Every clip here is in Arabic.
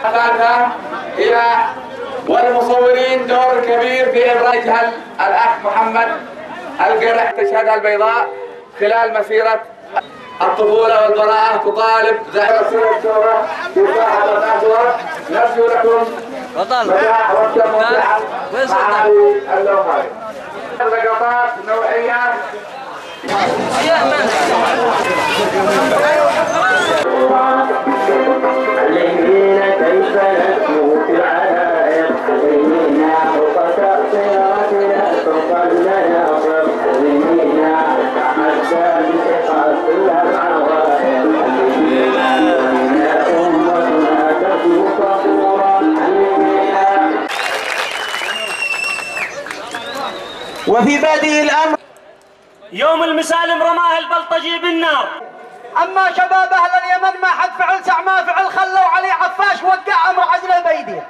الثالثة هي والمصورين دور كبير في إبراز الأخ محمد القرح. تشهدها البيضاء خلال مسيرة الطفولة والبراءة، تطالب زعيم مسيرة الثورة بصاحب الأسود. نرجو لكم متاع ربطة ممتعة مع هذه اللوحات. لقطات نوعية علمينا كيف نسلك العلائق، علمينا فوق تأثيراتنا فوق المناصب، علمينا حتى بثقة كل العوائق، علمينا أمتنا تبدو فخورا، علمينا. وفي بادئ الأمر يوم المسالم رماه البلطجي بالنار. أما شباب أهل اليمن ما حد فعل سع ما فعل، خلوا علي عفاش وقع أمر عزل بيدي.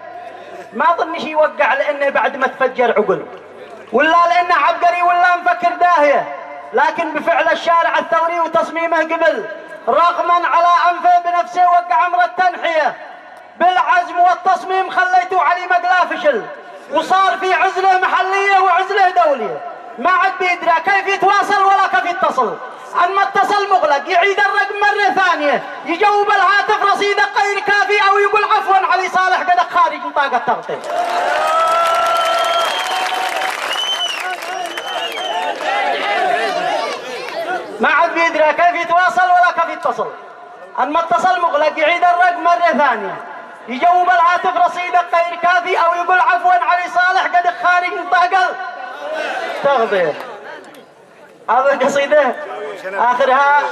ما ظني شي يوقع لأنه بعد ما تفجر عقل، ولا لأنه عبقري ولا مفكر داهية، لكن بفعل الشارع الثوري وتصميمه قبل رغما على أنفه بنفسه وقع أمر التنحية. بالعزم والتصميم خليتوا علي مقلا فشل، وصار في عزلة محلية وعزلة دولية. ما عاد بيدرى كيف يتواصل ولا كيف يتصل. أما اتصل مغلق يعيد الرقم مرة ثانية، يجاوب الهاتف رصيده غير كافي أو يقول عفوا علي صالح قد خارج نطاق التغطية. ما عاد بيدرى كيف يتواصل ولا كيف يتصل. أما اتصل مغلق يعيد الرقم مرة ثانية، يجاوب الهاتف رصيده غير كافي أو يقول عفوا علي صالح قد خارج نطاق التغطية. هذه القصيدة آخرها